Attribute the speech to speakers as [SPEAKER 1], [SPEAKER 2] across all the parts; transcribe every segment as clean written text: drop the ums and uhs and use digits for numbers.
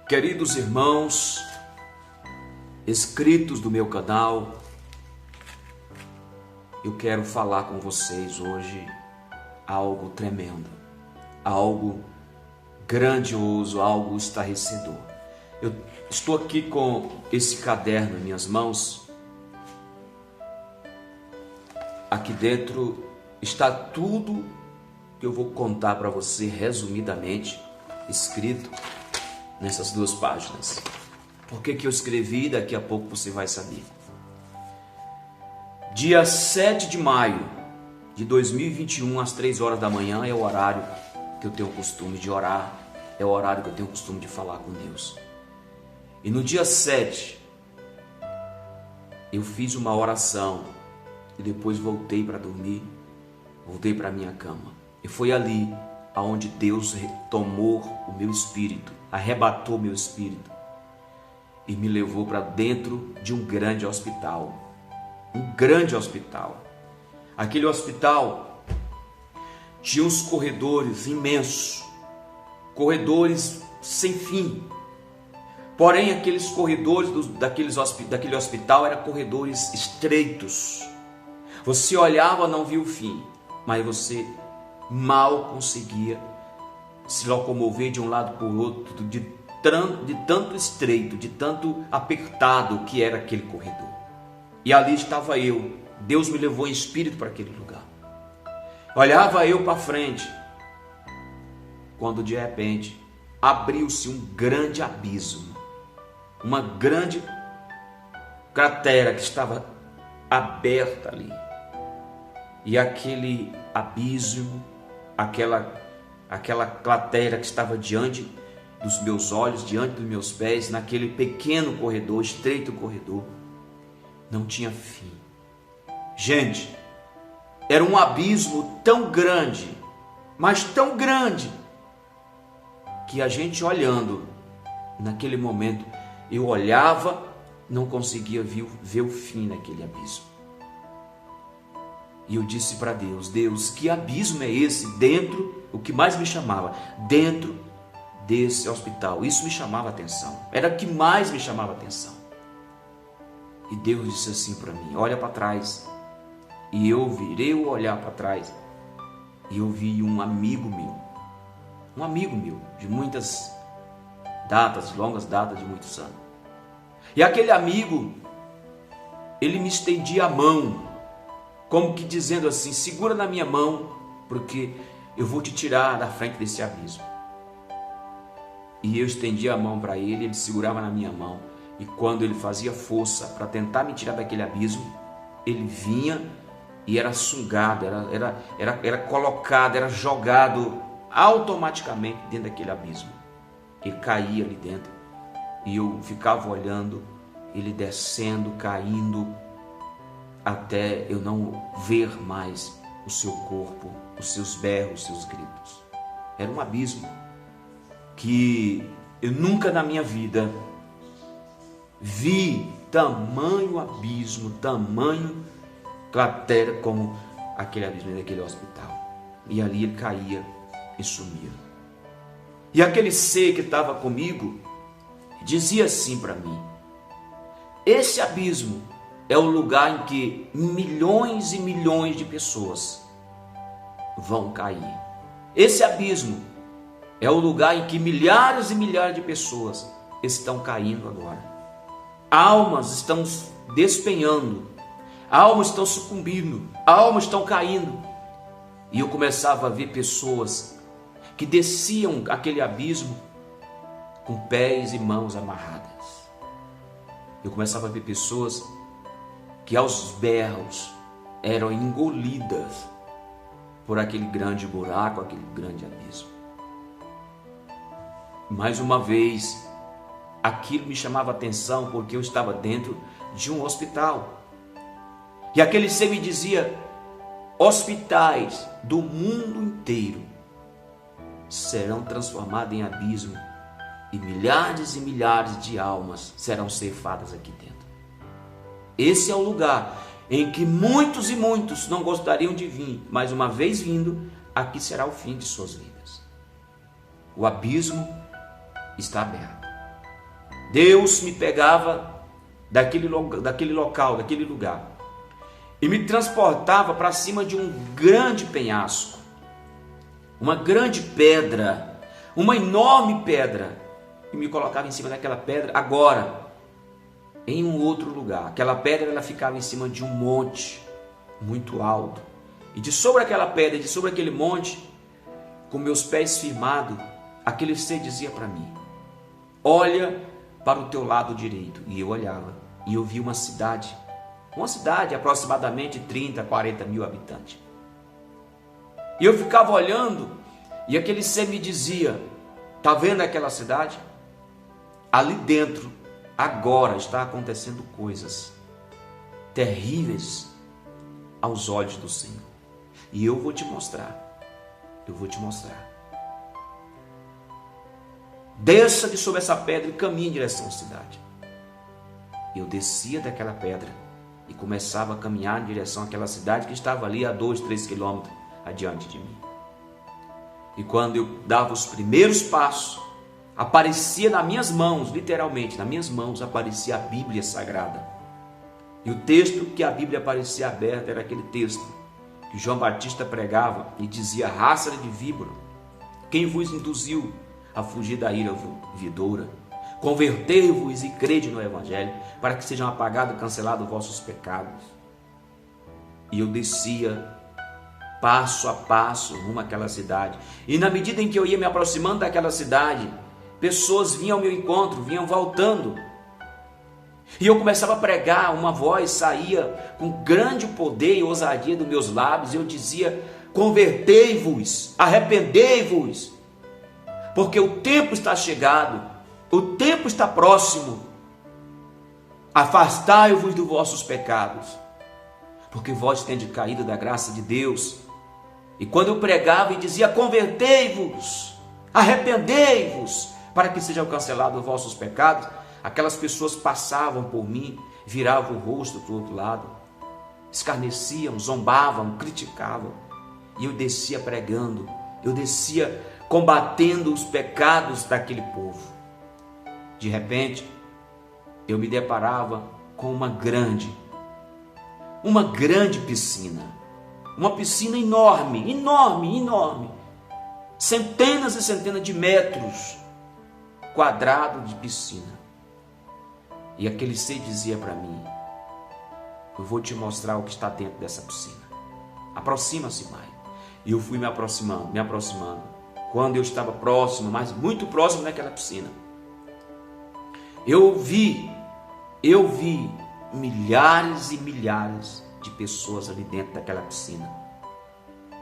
[SPEAKER 1] Queridos irmãos, inscritos do meu canal, eu quero falar com vocês hoje algo tremendo, algo grandioso, algo estarrecedor. Eu estou aqui com esse caderno em minhas mãos. Aqui dentro está tudo que eu vou contar para você resumidamente, escrito nessas duas páginas. Por que eu escrevi? Daqui a pouco você vai saber. Dia 7 de maio de 2021, às 3 horas da manhã, é o horário que eu tenho o costume de orar, é o horário que eu tenho o costume de falar com Deus. E no dia 7, eu fiz uma oração e depois voltei para dormir, voltei para minha cama. E foi ali aonde Deus tomou o meu espírito, arrebatou meu espírito e me levou para dentro de um grande hospital. Um grande hospital. Aquele hospital tinha uns corredores imensos, corredores sem fim. Porém, aqueles corredores daquele hospital eram corredores estreitos. Você olhava, não via o fim, mas você mal conseguia se locomover de um lado para o outro, de tanto estreito, de tanto apertado que era aquele corredor. E ali estava eu. Deus me levou em espírito para aquele lugar. Olhava eu para frente, quando de repente abriu-se um grande abismo, uma grande cratera que estava aberta ali. E aquele abismo, aquela cratera que estava diante dos meus olhos, diante dos meus pés, naquele pequeno corredor, estreito corredor, não tinha fim. Gente, era um abismo tão grande, mas tão grande, que a gente olhando, naquele momento, eu olhava, não conseguia ver o fim naquele abismo. E eu disse para Deus: Deus, que abismo é esse dentro, o que mais me chamava, dentro desse hospital? Isso me chamava a atenção, era o que mais me chamava a atenção. E Deus disse assim para mim: olha para trás. E eu virei o olhar para trás e eu vi um amigo meu, de muitas datas, longas datas, de muitos anos. E aquele amigo, ele me estendia a mão, como que dizendo assim: segura na minha mão, porque eu vou te tirar da frente desse abismo. E eu estendia a mão para ele, ele segurava na minha mão. E quando ele fazia força para tentar me tirar daquele abismo, ele vinha e era sugado, era colocado, era jogado automaticamente dentro daquele abismo. Ele caía ali dentro e eu ficava olhando ele descendo, caindo, até eu não ver mais o seu corpo, os seus berros, os seus gritos. Era um abismo que eu nunca na minha vida vi tamanho abismo, tamanho cratera como aquele abismo daquele hospital. E ali ele caía e sumia. E aquele ser que estava comigo dizia assim para mim: esse abismo é o lugar em que milhões e milhões de pessoas vão cair. Esse abismo é o lugar em que milhares e milhares de pessoas estão caindo agora. Almas estão despenhando, almas estão sucumbindo, almas estão caindo. E eu começava a ver pessoas que desciam aquele abismo com pés e mãos amarradas. Eu começava a ver pessoas que aos berros eram engolidas por aquele grande buraco, aquele grande abismo. Mais uma vez, aquilo me chamava a atenção porque eu estava dentro de um hospital. E aquele ser me dizia: hospitais do mundo inteiro serão transformados em abismo e milhares de almas serão ceifadas aqui dentro. Esse é o lugar em que muitos e muitos não gostariam de vir, mas uma vez vindo, aqui será o fim de suas vidas. O abismo está aberto. Deus me pegava daquele local, daquele lugar, e me transportava para cima de um grande penhasco, uma grande pedra, uma enorme pedra, e me colocava em cima daquela pedra, agora em um outro lugar. Aquela pedra, ela ficava em cima de um monte muito alto, e de sobre aquela pedra, de sobre aquele monte, com meus pés firmados, aquele ser dizia para mim: olha para o teu lado direito. E eu olhava, e eu vi uma cidade aproximadamente 30, 40 mil habitantes. E eu ficava olhando, e aquele ser me dizia: está vendo aquela cidade? Ali dentro, agora está acontecendo coisas terríveis aos olhos do Senhor. E eu vou te mostrar. Desça de sobre essa pedra e caminhe em direção à cidade. Eu descia daquela pedra e começava a caminhar em direção àquela cidade que estava ali a 2, 3 quilômetros adiante de mim. E quando eu dava os primeiros passos, aparecia nas minhas mãos, literalmente, nas minhas mãos aparecia a Bíblia Sagrada. E o texto que a Bíblia aparecia aberta era aquele texto que João Batista pregava e dizia: raça de víbora, quem vos induziu a fugir da ira vindoura? Convertei-vos e crede no Evangelho, para que sejam apagados e cancelados vossos pecados. E eu descia passo a passo rumo àquela cidade, e na medida em que eu ia me aproximando daquela cidade, pessoas vinham ao meu encontro, vinham voltando, e eu começava a pregar. Uma voz saía com grande poder e ousadia dos meus lábios, e eu dizia: convertei-vos, arrependei-vos, porque o tempo está chegado, o tempo está próximo, afastai-vos dos vossos pecados, porque vós tendes caído da graça de Deus. E quando eu pregava e dizia: convertei-vos, arrependei-vos, para que sejam cancelados os vossos pecados, aquelas pessoas passavam por mim, viravam o rosto para o outro lado, escarneciam, zombavam, criticavam, e eu descia pregando, eu descia combatendo os pecados daquele povo. De repente, eu me deparava com uma grande piscina, uma piscina enorme, centenas e centenas de metros quadrados de piscina. E aquele ser dizia para mim: eu vou te mostrar o que está dentro dessa piscina, aproxima-se mais. E eu fui me aproximando. Quando eu estava próximo, mas muito próximo daquela piscina, eu vi milhares e milhares de pessoas ali dentro daquela piscina,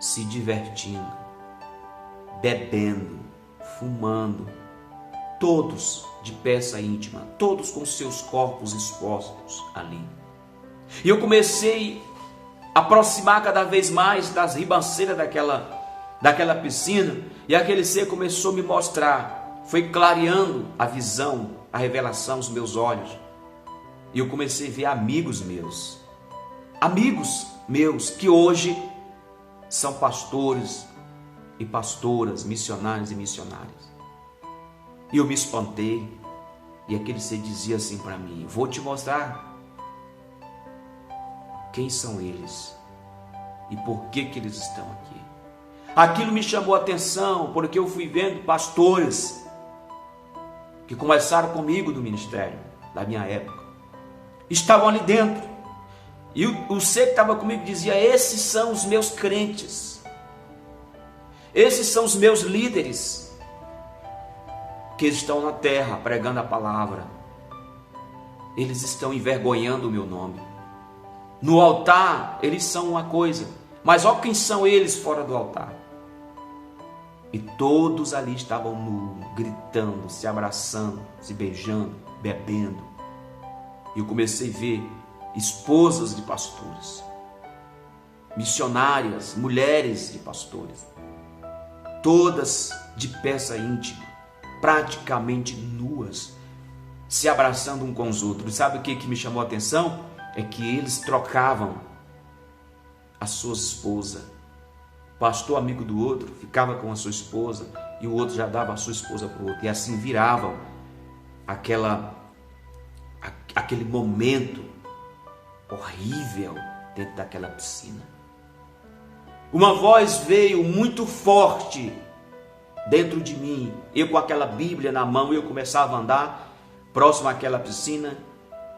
[SPEAKER 1] se divertindo, bebendo, fumando, todos de peça íntima, todos com seus corpos expostos ali. E eu comecei a aproximar cada vez mais das ribanceiras daquela piscina, e aquele ser começou a me mostrar, foi clareando a visão, a revelação aos meus olhos, e eu comecei a ver amigos meus que hoje são pastores e pastoras, missionários e missionárias. E eu me espantei, e aquele ser dizia assim para mim: vou te mostrar quem são eles e por que eles estão aqui. Aquilo me chamou a atenção, porque eu fui vendo pastores que começaram comigo do ministério, da minha época, estavam ali dentro, e o ser que estava comigo dizia: esses são os meus crentes, esses são os meus líderes, que estão na terra pregando a palavra, eles estão envergonhando o meu nome. No altar eles são uma coisa, mas olha quem são eles fora do altar. E todos ali estavam nus, gritando, se abraçando, se beijando, bebendo. E eu comecei a ver esposas de pastores, missionárias, mulheres de pastores, todas de peça íntima, praticamente nuas, se abraçando um com os outros. Sabe o que me chamou a atenção? É que eles trocavam as suas esposas. O pastor, amigo do outro, ficava com a sua esposa, e o outro já dava a sua esposa para o outro, e assim viravam aquele momento horrível dentro daquela piscina. Uma voz veio muito forte dentro de mim. Eu com aquela Bíblia na mão, eu começava a andar próximo àquela piscina,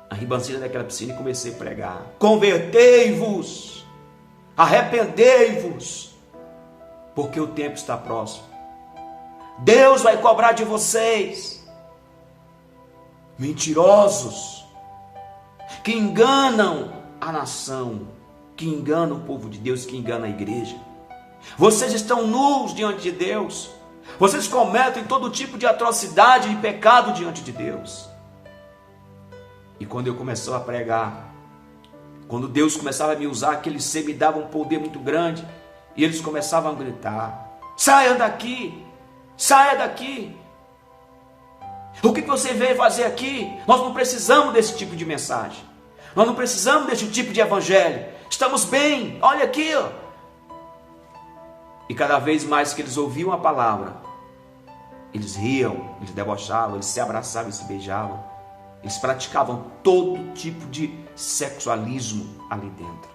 [SPEAKER 1] a ribanceira daquela piscina, e comecei a pregar: convertei-vos, arrependei-vos, porque o tempo está próximo. Deus vai cobrar de vocês, mentirosos, que enganam a nação, que enganam o povo de Deus, que enganam a igreja. Vocês estão nus diante de Deus. Vocês cometem todo tipo de atrocidade e pecado diante de Deus. E quando eu começava a pregar, quando Deus começava a me usar, aquele ser me dava um poder muito grande, e eles começavam a gritar: saia daqui, saia daqui. O que você veio fazer aqui? Nós não precisamos desse tipo de mensagem. Nós não precisamos desse tipo de evangelho. Estamos bem, olha aqui, ó. E cada vez mais que eles ouviam a palavra, eles riam, eles debochavam, eles se abraçavam e se beijavam. Eles praticavam todo tipo de sexualismo ali dentro.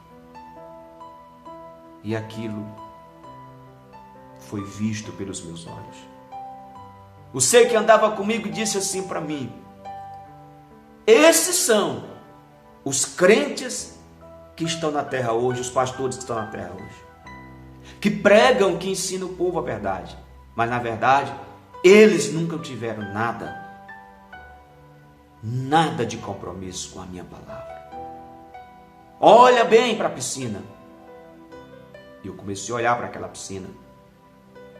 [SPEAKER 1] E aquilo foi visto pelos meus olhos. O ser que andava comigo disse assim para mim: esses são os crentes que estão na terra hoje, os pastores que estão na terra hoje, que pregam, que ensinam o povo a verdade, mas na verdade eles nunca tiveram nada de compromisso com a minha palavra. Olha bem para a piscina. E eu comecei a olhar para aquela piscina.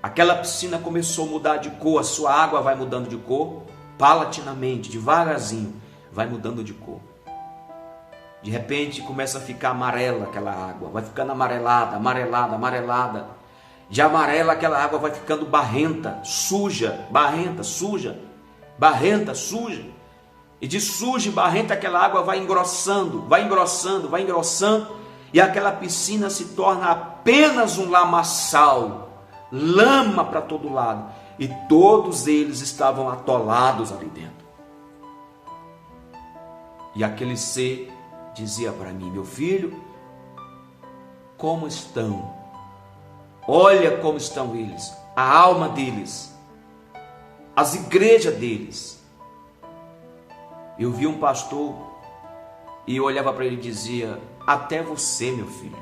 [SPEAKER 1] Aquela piscina começou a mudar de cor, a sua água vai mudando de cor, paulatinamente, devagarzinho, vai mudando de cor. De repente começa a ficar amarela aquela água, vai ficando amarelada, amarelada, amarelada. De amarela aquela água vai ficando barrenta, suja, barrenta, suja, barrenta, suja. E de suja e barrenta aquela água vai engrossando, vai engrossando, vai engrossando. E aquela piscina se torna apenas um lamaçal, lama para todo lado. E todos eles estavam atolados ali dentro. E aquele ser dizia para mim: meu filho, como estão? Olha como estão eles, a alma deles, as igrejas deles. Eu vi um pastor e eu olhava para ele e dizia: até você, meu filho,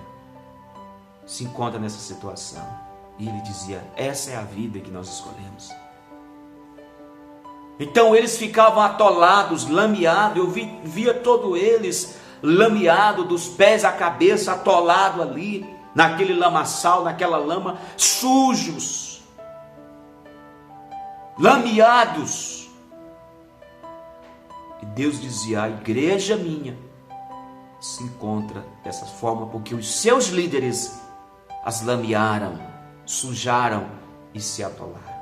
[SPEAKER 1] se encontra nessa situação. E ele dizia: essa é a vida que nós escolhemos. Então eles ficavam atolados, lameados. Eu via todos eles lameados, dos pés à cabeça, atolado ali, naquele lamaçal, naquela lama, sujos, lameados. E Deus dizia: a igreja minha se encontra dessa forma porque os seus líderes as lamearam, sujaram e se atolaram.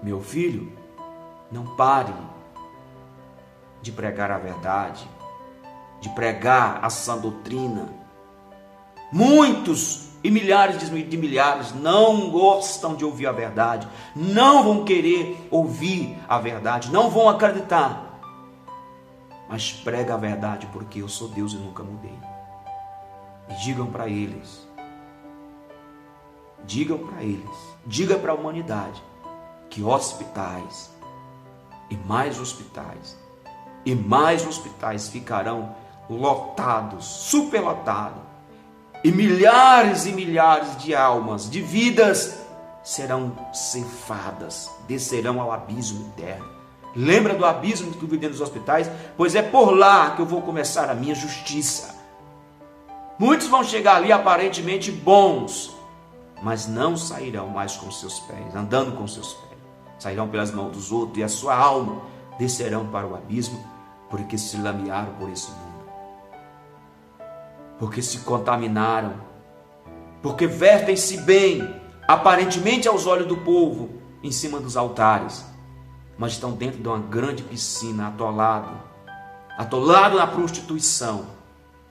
[SPEAKER 1] Meu filho, não pare de pregar a verdade, de pregar a sã doutrina. Muitos e milhares de milhares não gostam de ouvir a verdade, não vão querer ouvir a verdade, não vão acreditar. Mas prega a verdade, porque eu sou Deus e nunca mudei. E digam para eles, diga para a humanidade que hospitais e mais hospitais ficarão lotados, superlotados, e milhares de almas, de vidas serão ceifadas, descerão ao abismo eterno. Lembra do abismo que tu vive dentro dos hospitais? Pois é por lá que eu vou começar a minha justiça. Muitos vão chegar ali aparentemente bons, mas não sairão mais com seus pés, andando com seus pés. Sairão pelas mãos dos outros, e a sua alma descerão para o abismo, porque se lamearam por esse mundo, porque se contaminaram, porque vertem-se bem, aparentemente aos olhos do povo, em cima dos altares, mas estão dentro de uma grande piscina, atolado na prostituição,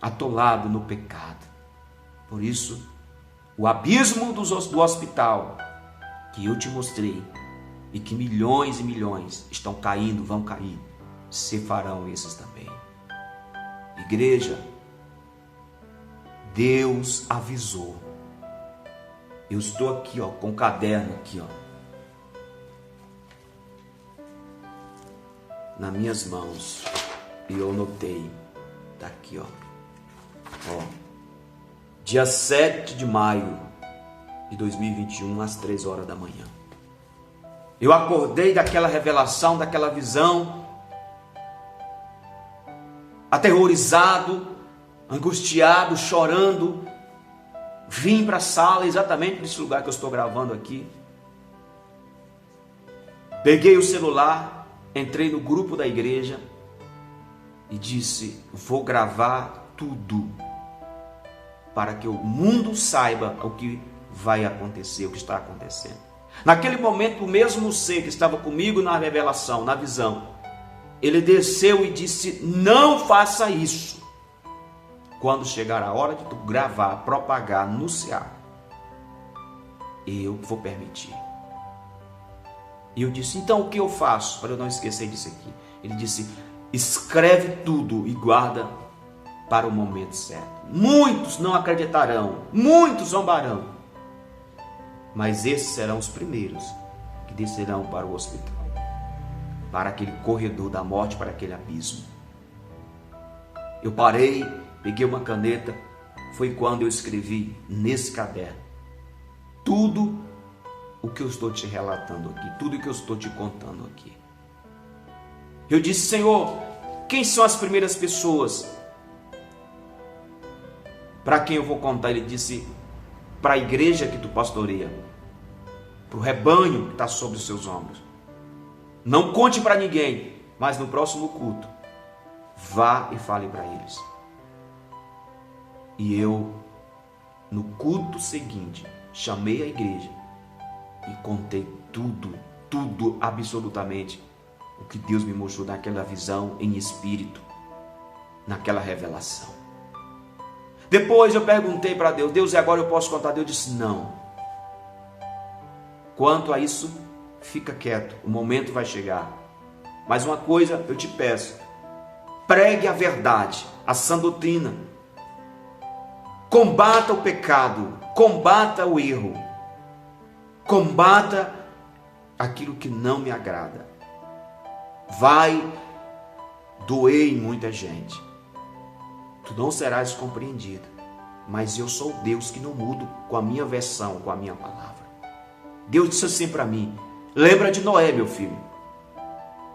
[SPEAKER 1] atolado no pecado. Por isso, o abismo do hospital que eu te mostrei e que milhões e milhões estão caindo, vão cair, se farão esses também. Igreja, Deus avisou. Eu estou aqui, com um caderno aqui, nas minhas mãos, e eu anotei, tá aqui, dia 7 de maio de 2021, às 3 horas da manhã. Eu acordei daquela revelação, daquela visão, aterrorizado, angustiado, chorando. Vim para a sala, exatamente nesse lugar que eu estou gravando aqui. Peguei o celular, entrei no grupo da igreja e disse: vou gravar tudo para que o mundo saiba o que vai acontecer, o que está acontecendo. Naquele momento, o mesmo ser que estava comigo na revelação, na visão, ele desceu e disse: não faça isso. Quando chegar a hora de tu gravar, propagar, anunciar, eu vou permitir. E eu disse: então o que eu faço para eu não esquecer disso aqui? Ele disse: escreve tudo e guarda para o momento certo. Muitos não acreditarão, muitos zombarão, mas esses serão os primeiros que descerão para o hospital, para aquele corredor da morte, para aquele abismo. Eu parei, peguei uma caneta, foi quando eu escrevi nesse caderno tudo o que eu estou te relatando aqui, tudo o que eu estou te contando aqui. Eu disse: Senhor, quem são as primeiras pessoas para quem eu vou contar? Ele disse: para a igreja que tu pastoreia, para o rebanho que está sobre os seus ombros. Não conte para ninguém, mas no próximo culto, vá e fale para eles. E eu, no culto seguinte, chamei a igreja e contei tudo, absolutamente, o que Deus me mostrou naquela visão em espírito, naquela revelação. Depois eu perguntei para Deus: Deus, e agora eu posso contar? Deus disse: não. Quanto a isso, fica quieto, o momento vai chegar. Mas uma coisa eu te peço: pregue a verdade, a sã doutrina. Combata o pecado, combata o erro, combata aquilo que não me agrada. Vai doer em muita gente. Tu não serás compreendido, mas eu sou Deus que não mudo com a minha versão, com a minha palavra. Deus disse assim para mim: lembra de Noé, meu filho,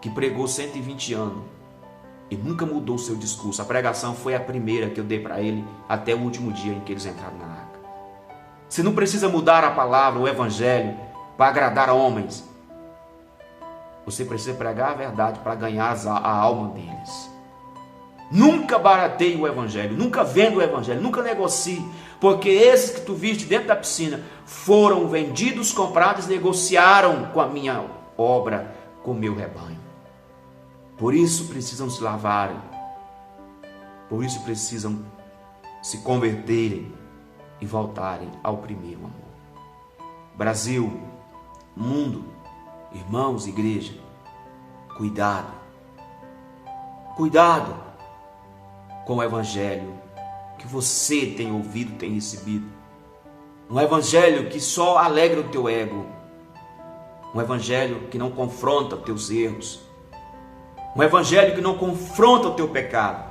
[SPEAKER 1] que pregou 120 anos e nunca mudou o seu discurso. A pregação foi a primeira que eu dei para ele até o último dia em que eles entraram na arca. Você não precisa mudar a palavra, o evangelho, para agradar a homens. Você precisa pregar a verdade para ganhar a alma deles. Nunca barateie o evangelho, nunca venda o evangelho, nunca negocie, porque esses que tu viste dentro da piscina foram vendidos, comprados, negociaram com a minha obra, com o meu rebanho. Por isso precisam se lavarem, por isso precisam se converterem e voltarem ao primeiro amor. Brasil, mundo, irmãos, igreja, cuidado com o evangelho que você tem ouvido, tem recebido. Um evangelho que só alegra o teu ego, um evangelho que não confronta os teus erros, um evangelho que não confronta o teu pecado.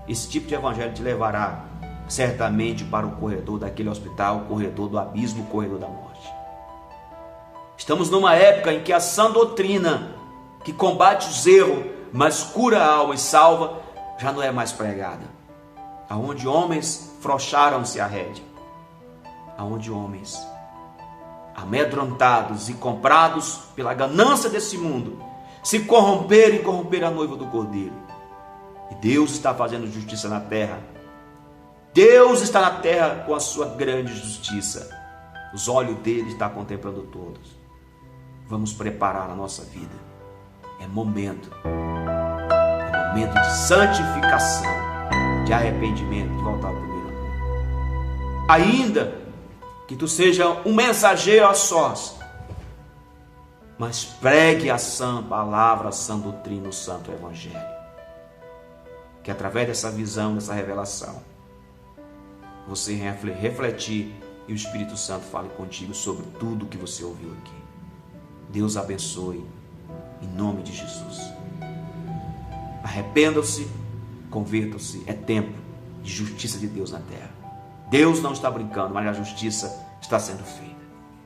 [SPEAKER 1] Esse tipo de evangelho te levará certamente para o corredor daquele hospital, o corredor do abismo, o corredor da morte. Estamos numa época em que a sã doutrina, que combate os erros, mas cura a alma e salva, já não é mais pregada. Aonde homens frouxaram-se a rédea, aonde homens amedrontados e comprados pela ganância desse mundo se corromperam e corromperam a noiva do Cordeiro. E Deus está fazendo justiça na terra. Deus está na terra com a sua grande justiça. Os olhos dele estão contemplando todos. Vamos preparar a nossa vida. É momento de santificação, de arrependimento, de voltar ao primeiro amor. Ainda que tu seja um mensageiro a sós, mas pregue a sã palavra, a sã doutrina, o santo evangelho. Que através dessa visão, dessa revelação, você refletir e o Espírito Santo fale contigo sobre tudo que você ouviu aqui. Deus abençoe, em nome de Jesus. Arrependam-se, convertam-se, é tempo de justiça de Deus na terra. Deus não está brincando, mas a justiça está sendo feita.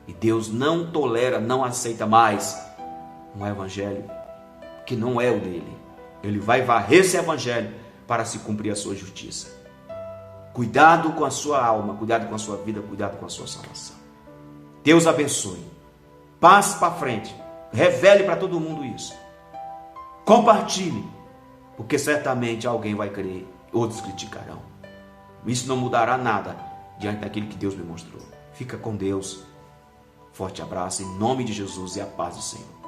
[SPEAKER 1] E Deus não tolera, não aceita mais um evangelho que não é o dele. Ele vai varrer esse evangelho para se cumprir a sua justiça. Cuidado com a sua alma, cuidado com a sua vida, cuidado com a sua salvação. Deus abençoe. Passe para frente. Revele para todo mundo isso. Compartilhe, porque certamente alguém vai crer, outros criticarão. Isso não mudará nada diante daquilo que Deus me mostrou. Fica com Deus. Forte abraço em nome de Jesus e a paz do Senhor.